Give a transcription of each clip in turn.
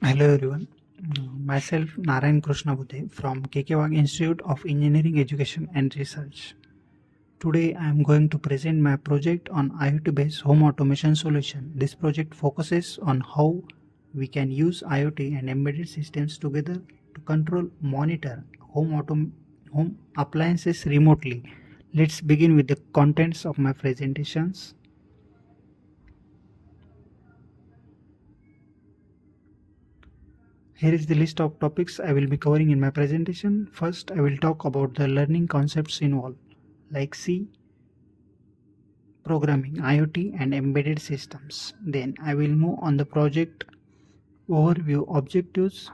Hello everyone. Myself Narayan Krishna Budhe from Kekewag Institute of Engineering Education and Research. Today I am going to present my project on IoT based home automation solution. This project focuses on how we can use IoT and embedded systems together to control, monitor home appliances remotely. Let's begin with the contents of my presentations. Here is the list of topics I will be covering in my presentation. First, I will talk about the learning concepts involved, like C, programming, IoT, and embedded systems. Then I will move on the project overview, objectives,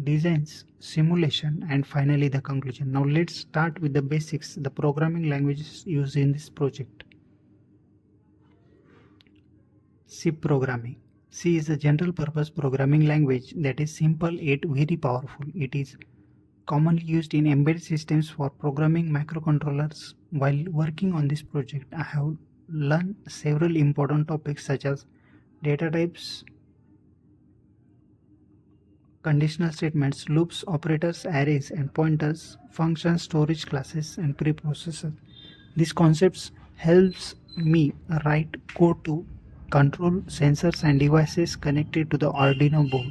designs, simulation, and finally the conclusion. Now let's start with the basics, the programming languages used in this project. C programming. C is a general purpose programming language that is simple yet very powerful. It is commonly used in embedded systems for programming microcontrollers. While working on this project, I have learned several important topics such as data types, conditional statements, loops, operators, arrays and pointers, functions, storage classes and preprocessor. These concepts helps me write code to control sensors and devices connected to the Arduino board.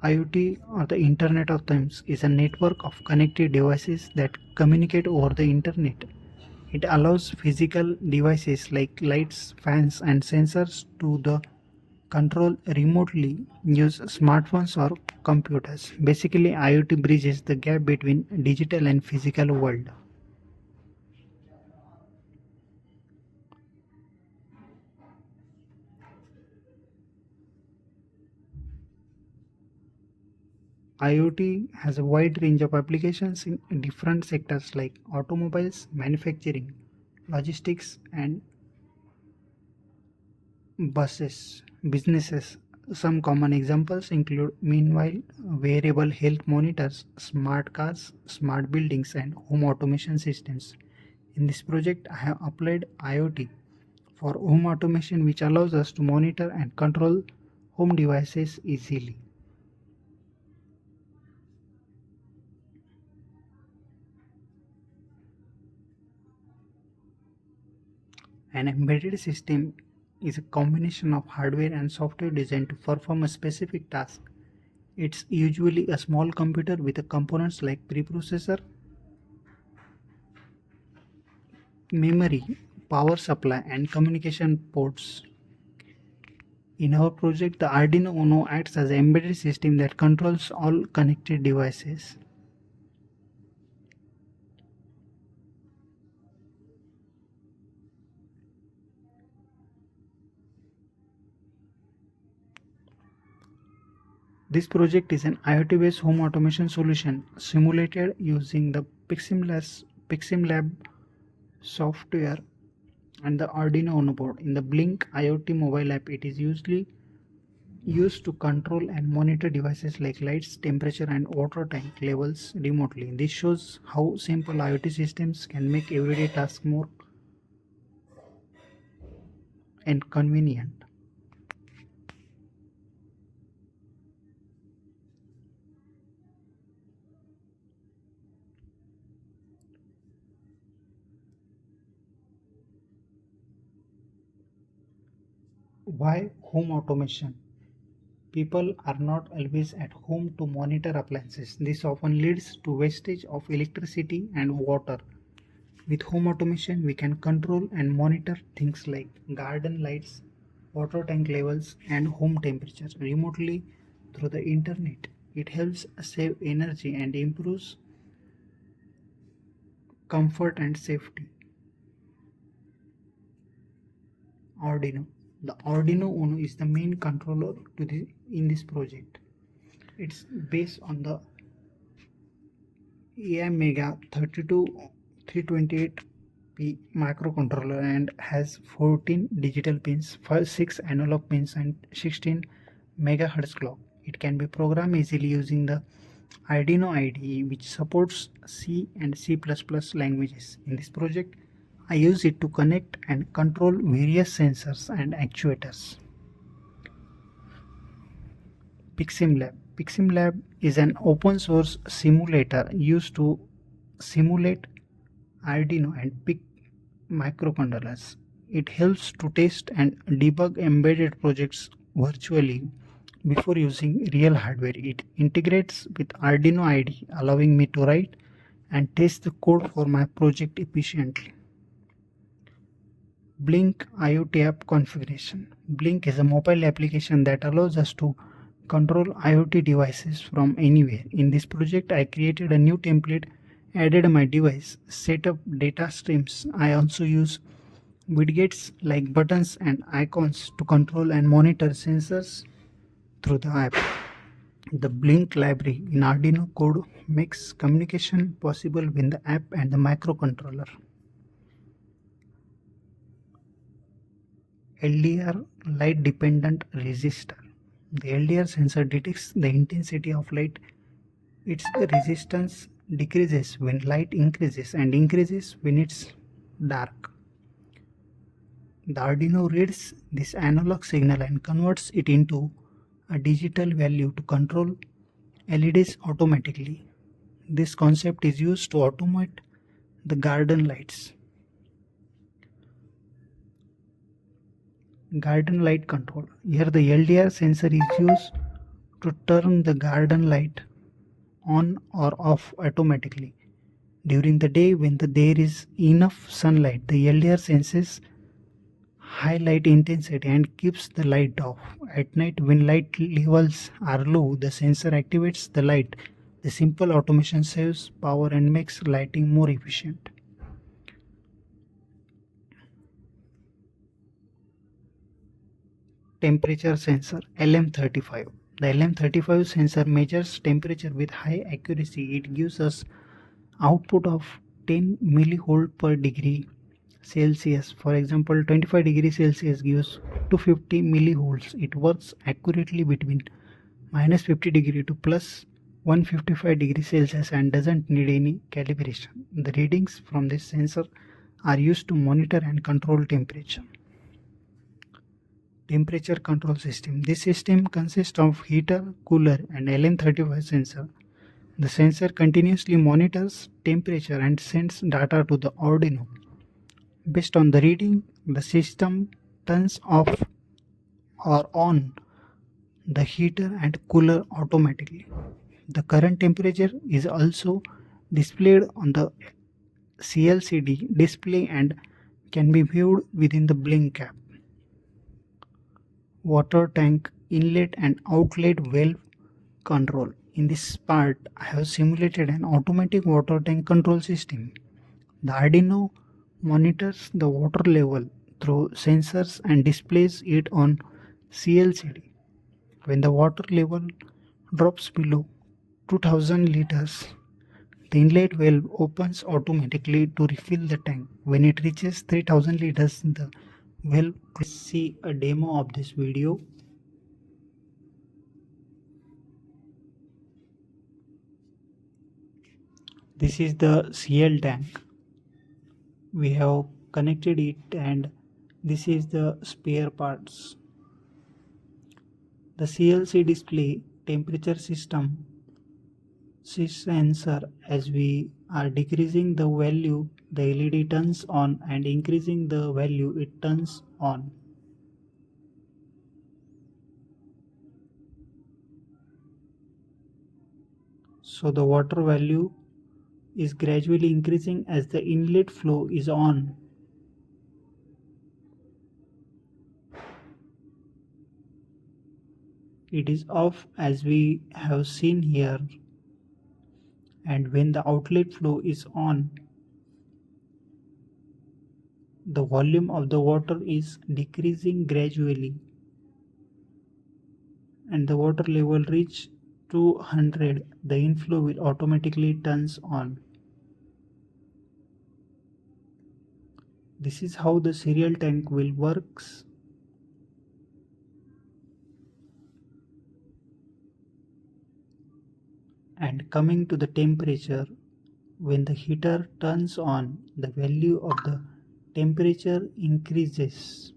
IoT, or the Internet of Things, is a network of connected devices that communicate over the internet. It allows physical devices like lights, fans, and sensors to the control remotely use smartphones or computers. Basically, IoT bridges the gap between digital and physical world. IoT has a wide range of applications in different sectors like automobiles, manufacturing, logistics, and buses, businesses. Some common examples include, meanwhile, wearable health monitors, smart cars, smart buildings, and home automation systems. In this project, I have applied IoT for home automation, which allows us to monitor and control home devices easily. An embedded system is a combination of hardware and software designed to perform a specific task. It's usually a small computer with components like preprocessor, memory, power supply, and communication ports. In our project, the Arduino Uno acts as an embedded system that controls all connected devices. This project is an IoT-based home automation solution simulated using the PiximLab software and the Arduino Uno board. In the Blink IoT mobile app, it is usually used to control and monitor devices like lights, temperature, and water tank levels remotely. This shows how simple IoT systems can make everyday tasks more and convenient. Why home automation? People are not always at home to monitor appliances. This often leads to wastage of electricity and water. With home automation, we can control and monitor things like garden lights, water tank levels, and home temperature remotely through the internet. It helps save energy and improves comfort and safety. Arduino. The Arduino Uno is the main controller in this project. It's based on the AMega 32328P microcontroller and has 14 digital pins, 6 analog pins, and 16 megahertz clock. It can be programmed easily using the Arduino IDE, which supports C and C++ languages. In this project, I use it to connect and control various sensors and actuators. PiximLab. PiximLab is an open source simulator used to simulate Arduino and PIC microcontrollers. It helps to test and debug embedded projects virtually before using real hardware. It integrates with Arduino IDE, allowing me to write and test the code for my project efficiently. Blink IoT app configuration. Blink is a mobile application that allows us to control IoT devices from anywhere. In this project, I created a new template, added my device, set up data streams. I also use widgets like buttons and icons to control and monitor sensors through the app. The Blink library in Arduino code makes communication possible with the app and the microcontroller. LDR light dependent resistor. The LDR sensor detects the intensity of light. Its resistance decreases when light increases and increases when it's dark. The Arduino reads this analog signal and converts it into a digital value to control LEDs automatically. This concept is used to automate the garden lights. Garden light control. Here the LDR sensor is used to turn the garden light on or off automatically. During the day when there is enough sunlight, the LDR senses high light intensity and keeps the light off. At night when light levels are low, the sensor activates the light. The simple automation saves power and makes lighting more efficient. Temperature sensor LM35. The LM35 sensor measures temperature with high accuracy. It gives us output of 10 millivolt per degree Celsius. For example, 25 degrees Celsius gives 250 millivolts. It works accurately between minus 50 degree to plus 155 degrees Celsius and doesn't need any calibration. The readings from this sensor are used to monitor and control temperature. Temperature control system. This system consists of heater, cooler and LM35 sensor. The sensor continuously monitors temperature and sends data to the Arduino. Based on the reading, the system turns off or on the heater and cooler automatically. The current temperature is also displayed on the CLCD display and can be viewed within the Blink app. Water tank inlet and outlet valve control. In this part, I have simulated an automatic water tank control system. The Arduino monitors the water level through sensors and displays it on CLCD. When the water level drops below 2000 liters, the inlet valve opens automatically to refill the tank. When it reaches 3000 liters, the valve. Let's see a demo of this video. This is the CL tank. We have connected it and this is the spare parts. The CLC display temperature system sensor. As we are decreasing the value, the LED turns on and increasing the value, it turns on. So the water value is gradually increasing as the inlet flow is on. It is off as we have seen here, and when the outlet flow is on, the volume of the water is decreasing gradually and the water level reach 200, the inflow will automatically turns on. This is how the serial tank will works. And coming to the temperature, when the heater turns on, the value of the temperature increases.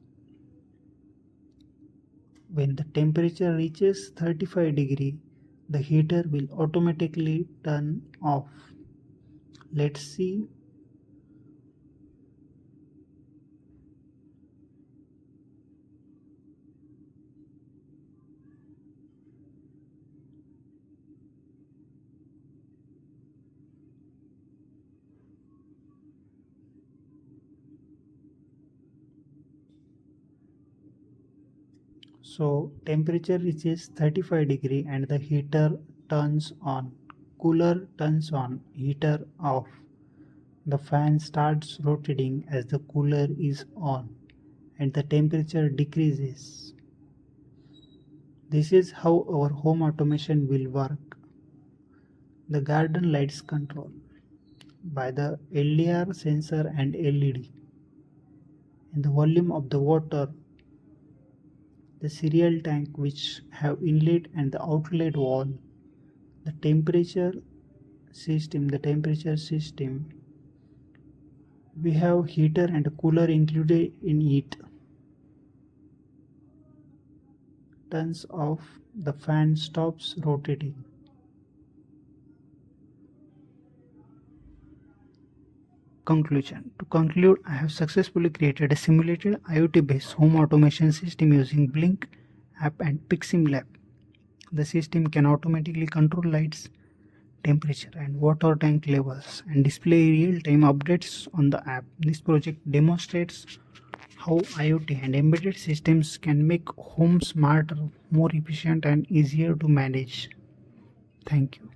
When the temperature reaches 35 degree, the heater will automatically turn off. Let's see. So temperature reaches 35 degree and the heater turns on. Cooler turns on, heater off. The fan starts rotating as the cooler is on and the temperature decreases. This is how our home automation will work. The garden lights control by the LDR sensor and LED. And the volume of the water, the cereal tank which have inlet and the outlet wall, the temperature system, we have heater and cooler included in it. Turns off, the fan stops rotating. Conclusion. To conclude, I have successfully created a simulated IoT-based home automation system using Blink app and Pixim Lab. The system can automatically control lights, temperature and water tank levels and display real-time updates on the app. This project demonstrates how IoT and embedded systems can make homes smarter, more efficient and easier to manage. Thank you.